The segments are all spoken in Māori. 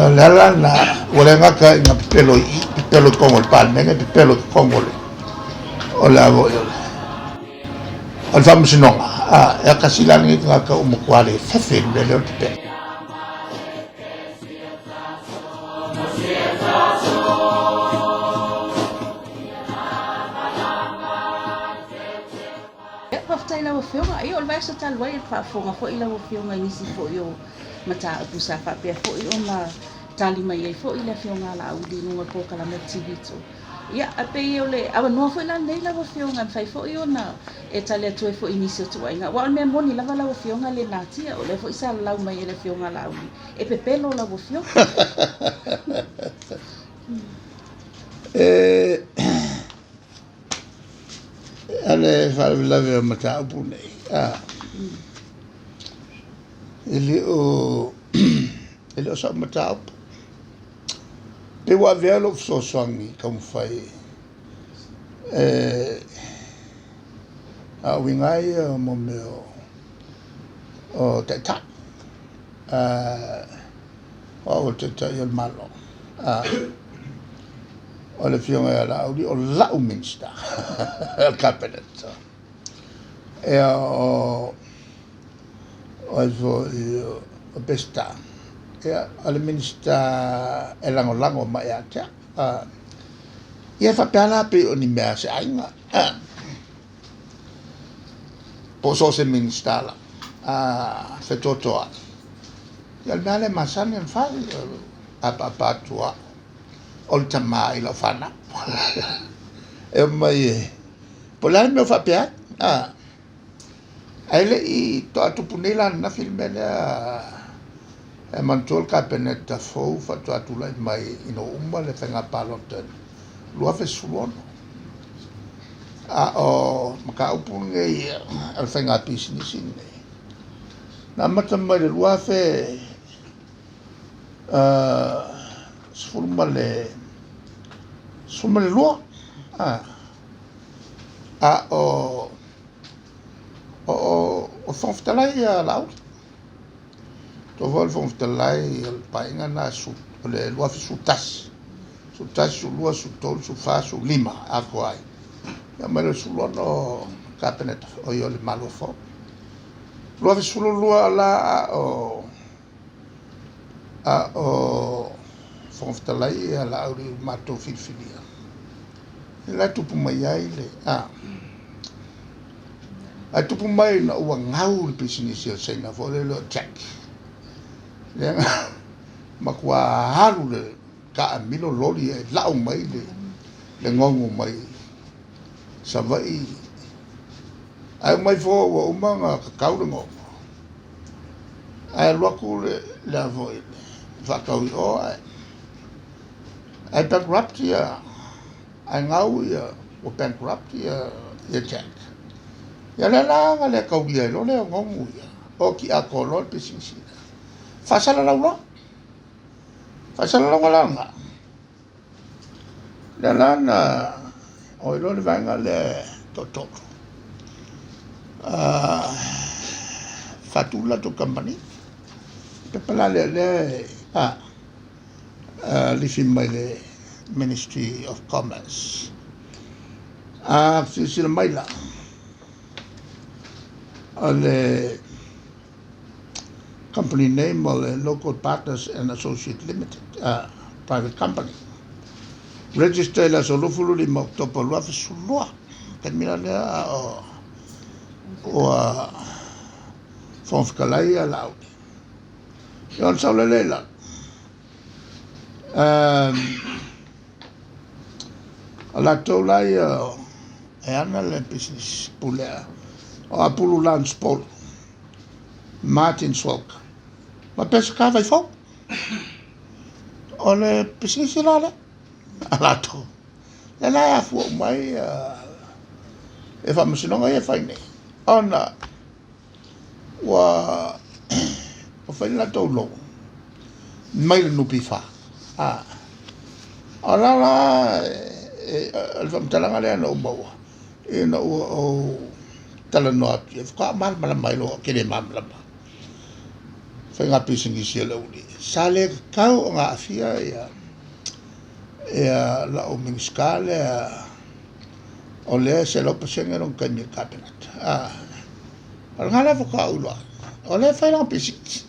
lala na wala nga ka nga pipelo Kongol palme nga pipelo Kongol ola wo al fam sinonga ya kasilang nga ka umukwale fefe mbele otipe Paftaila wa fionga ai ol vai sa talwai fa fonga fo ila wa fionga nisi fo yo mata pusa fa pe fo i ona tali mai ai fo ila fionga la audi no ko kala me tivito ya ape yo le aba no fo ila nei la wa fionga fa fo i ona e tali tu fo inisi tu ai nga wa me moni la wa fionga le natia o le fo isa la mai le fionga la audi e pe pelo la wa fionga ale falave mata pune ele o sa mata pe wa velo so swangi como fai a wingai mo meu o tata o tata il malo o le fionga la audi o la Minster el cabinet o besta al Minster elango ma ya ia fa pala pe o ni mea se ainga po so se Minster la se totoa ia le male masani en fa apa tua ol tama ila fana e mai pola me fa pia ele i to atu punela na filmele e mantol cabinet da fo fa to atu lai mai ino umba le fenga paloten lo fa suono o maka upunge al fenga business ne na mata mai lo fa sumale lo o fonftalai la to vol fonftalai el painga na su le lo su tas su lo su tol su fa su lima akwai ya mele su lo no cabinet o yo le malo fo lo su lo la o fonftalai la uri mato filfilia la tupu mai ai le a tupu mai na ua ngau le pisinisi o seina fo le lo check le makua haru le ka amilo lori e lau mai le ngongo mai sa vai ai mai fo ua umanga kakau le ngongo ai loku le avoi whakau i o ai bankrupt ia ai ngau ia o bankrupt ia check ia le langa le kau ia lo le ngongu ia o ki a kolol pisinsi fasala la langa le lana o lo le vanga le toto fatula to company pe pala le li mai le Ministry of Commerce si mai la le company name o le Local Partners and Associate Limited private company register la solo fulu li mo topo lo fa sulua kan mira le o fonfkalai ala yon sa le la ala tolai e ana le business pulea o apulu lunch pol Martin Swalk ma pesa ka vai fo o le business la ala to la ya fu mai e fa msinonga e fa ne ona wa o fa la to lo mai le nupi fa ala la al fam talanga le no mo e no o tala no ati ka mal mai lo ke le mam la ngā pisingi sia lauri. Sa le kau o ngā afia la o mingiskale o le se lo pasenga rong kanya cabinet. Ngā le whaka ulua. O le whai ngā pisingi.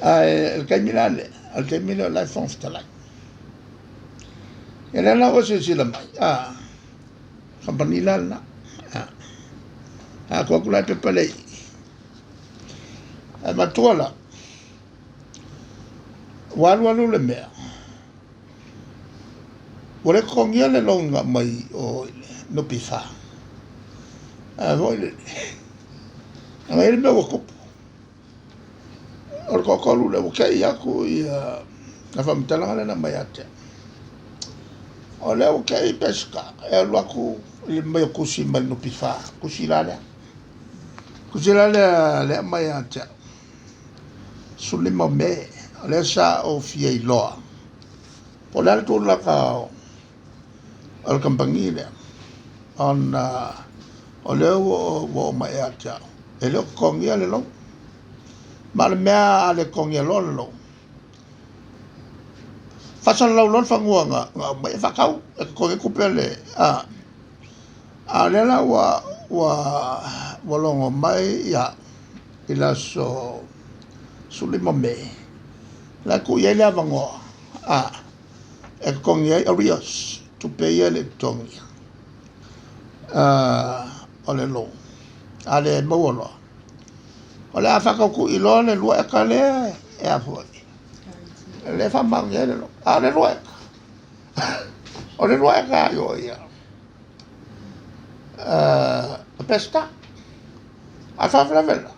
El kanya le, al te mino lai whangfitalai. E le la o se sila mai. Company lana. Ko kulai pe palei. Matuala. Walu le mea. Wale kongia le longa mai o no pifa. Voile. Ngai le mea wakupu. Or kokolu le wakai aku ia na famtalanga le na mai ate. O le wakai pesca. E luaku le mai kusi mai no pifa. Kusi lale. Kusi lale le mai ate. Sulima me. Le sa o fiei loa. Po le tu la ka al campangile. On o le o mai ate. E le kongia le long. Ma le mea le kongia lo. Fasan lau lon fanguanga mai fakau e ko ke kupele le la wa longo mai ya ila so sulima me la ku ye la vango e kongia arios tu pay le tongia ole lo ale mo ole afaka ku ilo le lo e kale e afo le fa mang ye lo le lo o le lo ka yo ya pesca a fa vela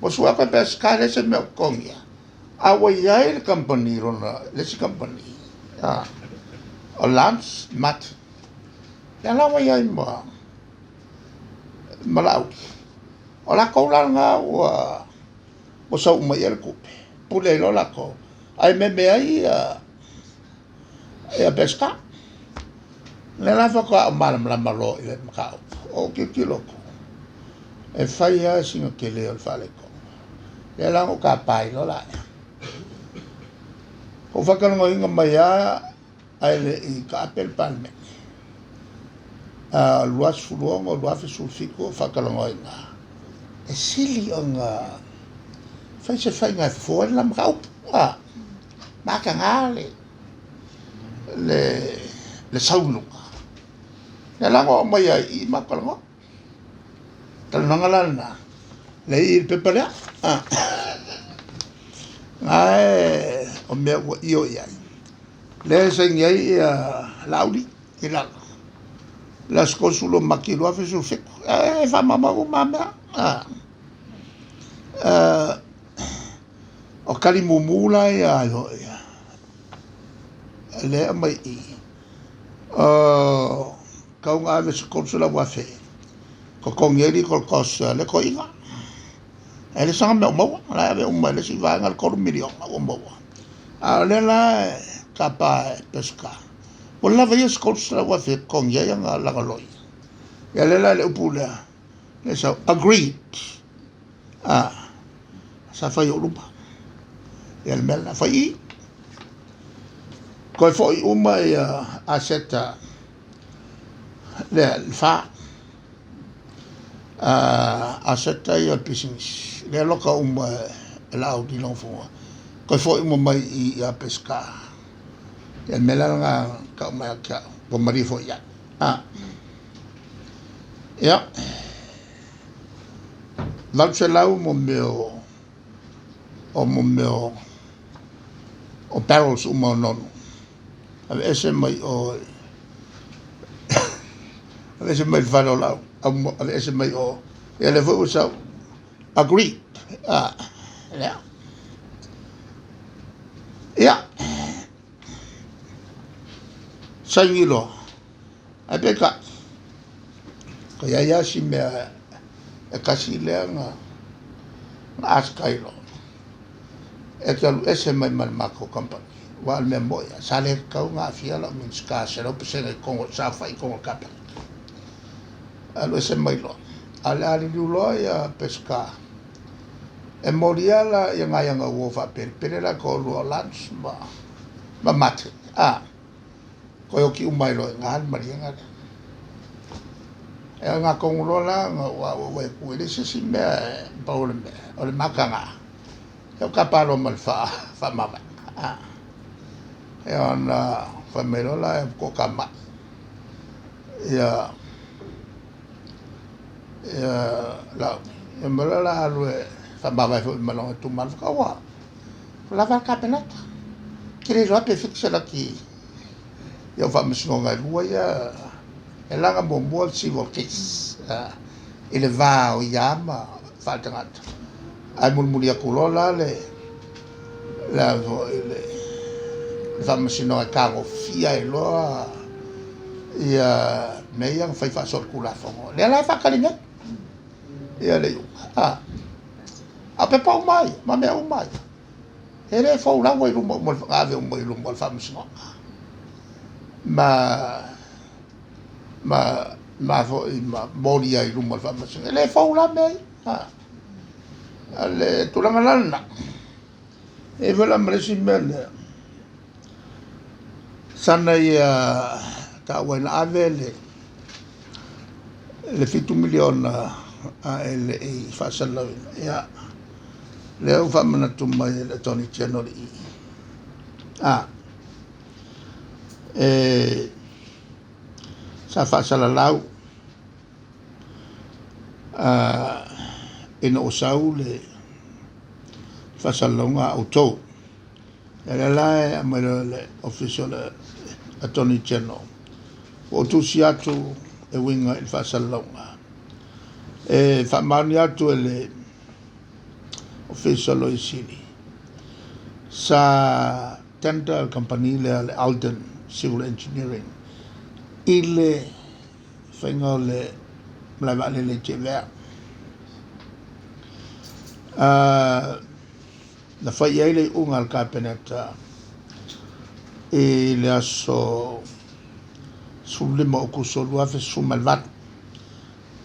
mo sua pe pesca le se me kongia a wo ya el company rona le si company o lance mat ya la wo ya mo malau o la ko la nga o sa uma el kupe pule lo la ko ai me ai e pesca le la fa ko malam la malo ile ka o ke kiloko e fai a singa ke le fa le ko le la o ka pai lo la o fa ka ngo inga mai ai le i ka pel palme luas fulongo luas sulfiko fa ka ngo inga e sili onga fai se fai nga fo la mkau ma ka ngale le saulu le la ngo mai i ma ka ngo tal ngala na le i pepale ai o me o io ia le se ngai laudi ila la scosulo makilo a fesu fek fa mama o mama o kali mumula ya le mai i ka unga ve scosulo wa fe ko kongeri ko kosa le ko inga ele sanga me mo la ve umma le si va ngal ko milion o mo le la kapa pesca por la veia scosulo wa fe kongeri nga la galoi ya le la le upula le so agreed sa fa yo lupa el mel na fa i ko fo uma a seta le fa a seta yo business le loka uma la au di non fo ko fo uma mai i a pesca el mel nga ka ma ka po mari fo ya ya lau se lau mo meo o barrels uma nono ave ese mai o ave ese mai valo lau ave ese mai o ele vo sa agree ya sangilo ape ka ya si me e kasi le nga askailo e talu ese mai mako company wa me moya sale ka nga fia la min ska se lo pese con sa fai con capa alo ese mai lo ala li lo ya pesca e moriala ia ngai anga wo fa pere la ko lo lunch ma mate ko yo ki umai lo ngal mari nga e nga ko lo la nga wa ku le si me paul me o le makanga yo kapalo mal fa mama e ona fa me lo la ko kama ya la e me la lo fa mama fo me lo tu mal ka wa la va kapenat kiri lo pe fixe la ki yo fa misno ngai lua ya e langa bombo civil case ele va o yama fa tangat ai mulmulia kulola le la le fa misno ka go fia e lo ya me yang fa sol kula fongo le la fa kalinga ya le a pe pa mai ma me o mai ele fa ula mo lu mo ave mo lu mo fa misno ma mori ai rumor fa mas le fa ula me ale tulanga lana e vela mresi mele sana ia ta wena avele le fitu milion a ele e fa sala ya le fa mana tuma le toni channel sa fa sala lau ina o sau le fa sala nga auto ele la a le official attorney general o tu siatu e winga il fa sala nga e fa maniatu ele official lo isini sa tender company le Alden Civil Engineering ile fengo le mlavale le chever la fai ele ungal capeneta e le aso sulle mo ku so lu ave su malvat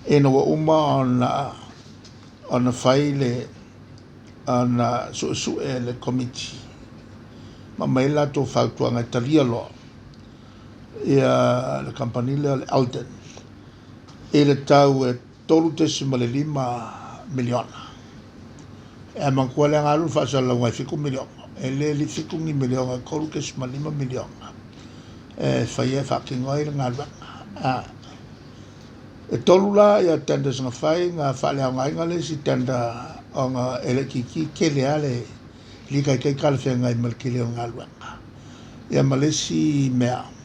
e no uma on fai le ana su le committee ma mai la to fa tu nga talia lo ia le company le Alden e le tau e tolu te lima milion e man ko le ngalu fa sa la wa fiku milion e le fiku ni milion e kolu ke lima milion e fa ia fa ki ngoi ngalu e tolu la ia tenda nga fai nga fa le ngai ngale si tenda nga ele ki ke le ale li kai kal fe ngai mal ki le ngalu ia malesi mea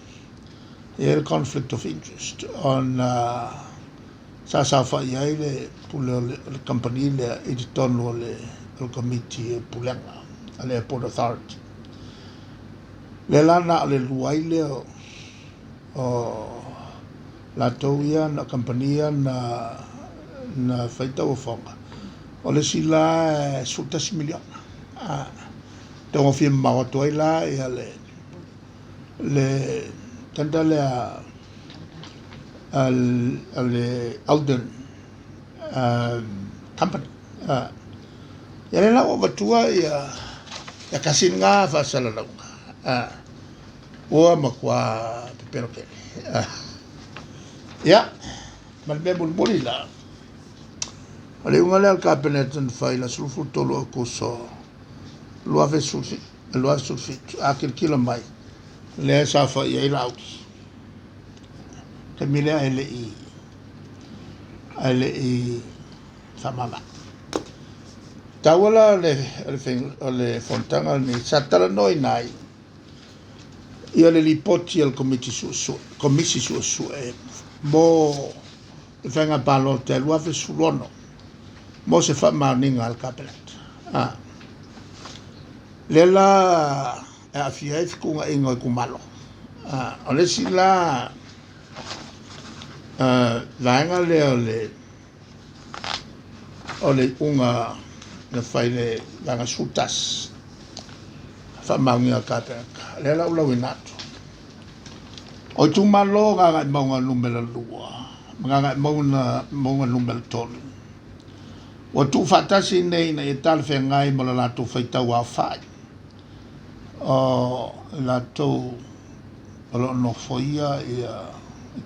e conflict of interest on sa fa ia le pule le company le editor le committee pulenga le port authority le lana le luai le o la toia na compania na faita o fonga o le sila sutas milion tongo fi ma to ila ia le tanda le le Alden company ya le la o batua ya kasinga fa sala la o ma kwa pero que ya malbe bulbuli la ale unga le al cabinet en faila sulfu tolo ko so lo ave sulfi a quel kilo mai le sa fa ia ila au te mile ele sa mama tawala le fontanga ni satala noi nai ia le lipoti al committee su mo venga palo te lo ave sulono mo se fa maninga al cabinet le la a fief kunga ingo kumalo ole sila vaenga le ole unga na faile langa sutas fa mangia kata le la ula winato o tu malo ga maunga numela lua nga maunga numela tolu Wa tu fatasi nei na e tal fe ngai mo la tu faita wa fai. O la tu lo no foia e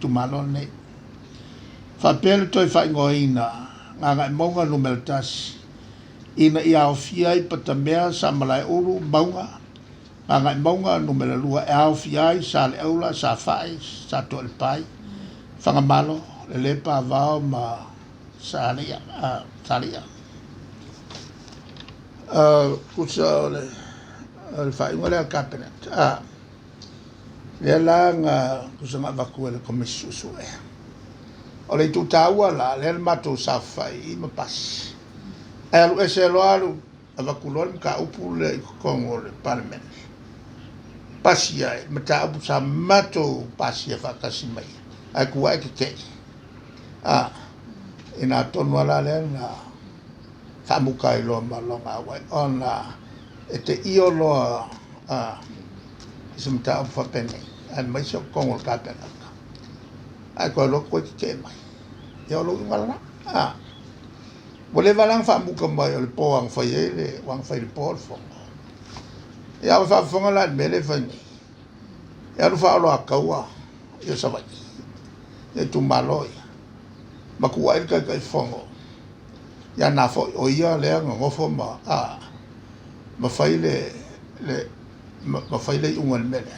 tu malo nei. Fa pel to fa ngoina nga monga no meltas ina ia ofia i patamea sa malai uru maunga nga monga no melalua e ofia sa le aula sa fai sa to el pai fanga malo le lepa va ma salia salia kusa le fai ngole cabinet le langa kusa ma vaku le komisu sue o le tutaua la le matou sa fai ma pas e alu ese lo alu vaku lo ka upu le kongo le parliament pasia mata abu sa matou pasia fa kasimai ai kuai ke ina tonu ala le na famukai lo malonga wai ona e te io lo isumta abu fa pene ai mai so kongo ka pena ai ko lo ko ke mai yo lo ngala boleh valang famuka mai le poang fa le wang fa le por fo ya fa fonga la mele fa ni ya lu fa lo akawa yo sa vai e tu maloi ma ku ai ka fongo ya na fo o ia le ngo fo ma ma fa le ungal mele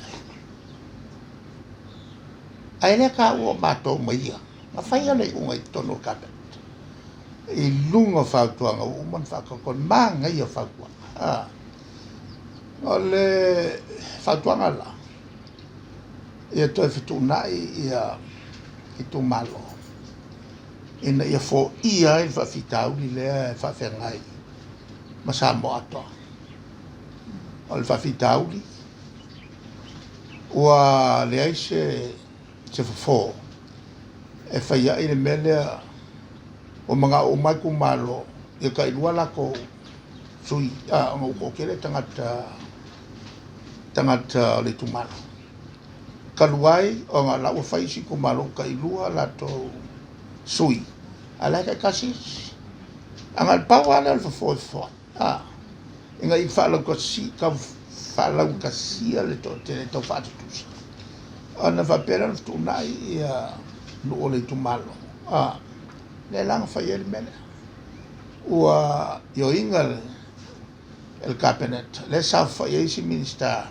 ai le ka o ma to mai ma fa le ungai to no ka i lunga whautuanga o man whakakon manga ia whautuanga. O le whautuanga la, ia toi whitunai i tu malo. Ina ia fo ia i whawhitauli lea e whawhengai ma sa mo atoa. O le whawhitauli, ua lea i se whafo, e whaia i le melea o mga o mai ku malo e ka ilua la ko sui ngo ko kele tangata le tu malo kaluai o nga la o fai si ku malo ka ilua la to sui ala ka kasi angal pawala le fo inga I fa la ko si ka fa la ka si le to te to fa tu ana va pera tu nai no le tu malo le lang fa yer mele ua yo ingal el cabinet le sa fa si minister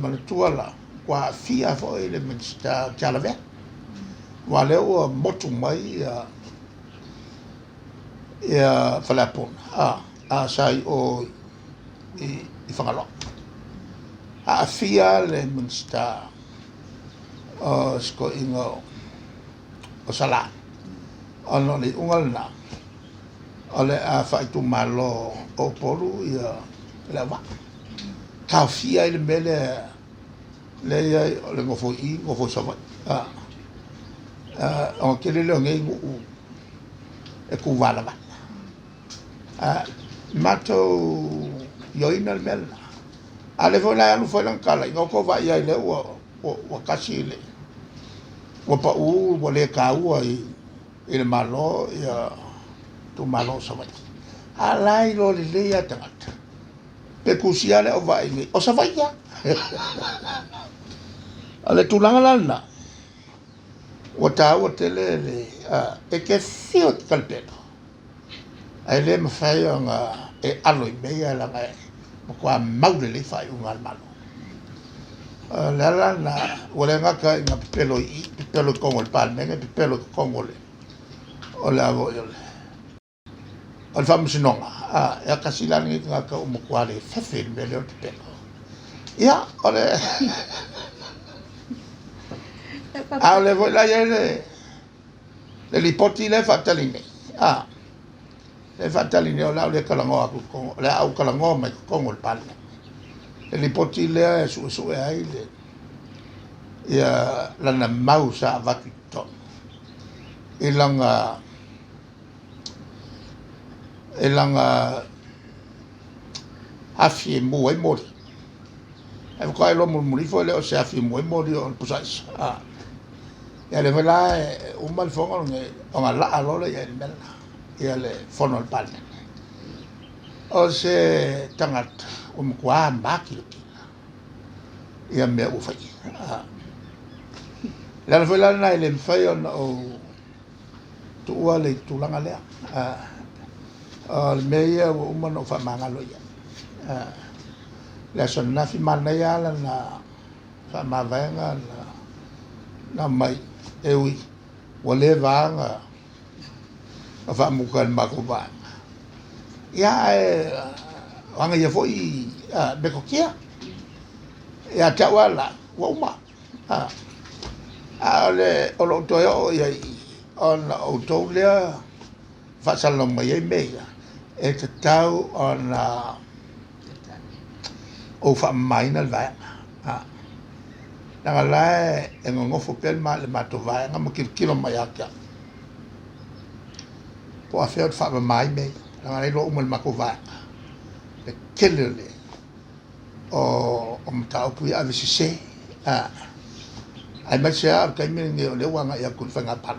manatuala kwa fia fo le minister Calave wa le o motu mai ya falapon sai o I fangalo fia le minister sko ingo o sala ono le ungal na ole fa tu malo o polu ia la va ka fia ile mele le le mo fo sa va o kele le ngai e ku vala va mato yo ina le mele ale vola anu foi lan kala no ko va ia le o kasile o pa u vole ka u il malo ya tu malo sa vai alai lo le ya tangata pe kusiale o vai o sa vai ya ale tu langa lana o ta o tele e ke fio kalpeno ai le ma fai nga e alo I meia la nga kwa mau le fai un al malo la o le nga ka nga pelo con il palme nga pelo con le o la vo yo al famoso nonga e ka silani nga ka mo kwale fefe me le pelo ya ole ale vo la yele le lipoti le fatalini le fatalini o la le kalango aku con le au kalango mai con il palme le lipoti le su ai le ya la na mausa vakito ilanga afi mo e mori e ko ai lo mo fo le o se afi mo e mori on pusais ya le vela un mal fongo nge on ala alo le ya mela ia le fono le pane o se tangata o mkua mbaki ia mea ufai lana foi lana ele mfai ona o tuua le tulanga lea le mea ia ua uma no whamangalo ia le son nafi mana ia lana whamavaenga na mai ewi wale vanga a whamuka ni mako vanga ia wanga ia foi beko kia ia te wala wa uma le o lo to yo ia on o to le fa salo mai mea e te tau on o fa mai na va na la e ngofo pel ma le mato va nga mo kilo mai aka po a fe fa mai me na le lo mo mako va e kelele o mta o pui ave se ai ma se a ka me le wanga ia kun fanga pan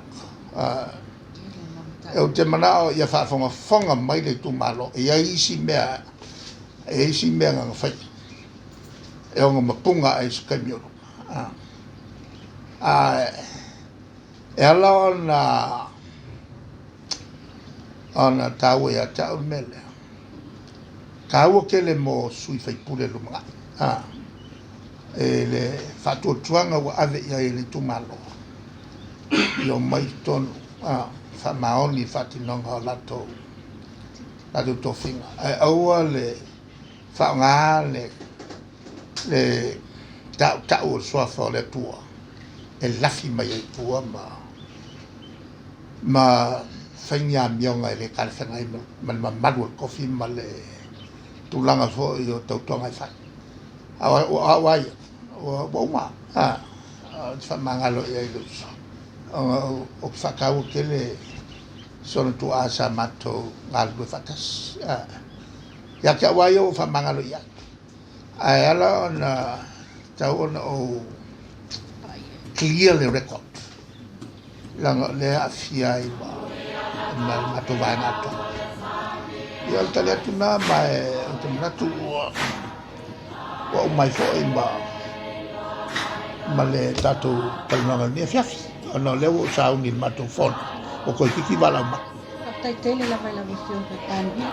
e o te mana ia fa fonga mai le tu malo e ai si mea nga fai e o mapunga ai se kamio e ala ona tau e a tau mele kau ke le mo sui fai pule lo mga e le fatu tuanga wa ave ia e le tumalo yo mai ton fa maoni fati nonga lato to finga e aua le fa nga le tau soa fa le tua e lafi mai e tua ma fainya mionga le kalfanga i man madu kofi ma le tulanga fo yo tautonga i fai awai o ma fa mangalo e lus o fakau ke le sono tu asa mato ngal do fatas ya ka wai o fa mangalo ya ai ala na tau ona o clear le record langa le afia i ma to vai na to ia tale tu na mai to na tu o mai fo imba male tato palma ni fiafi ona le o sa un il mato fon o ko kiki bala ma tai tele la vai la vision pe tambi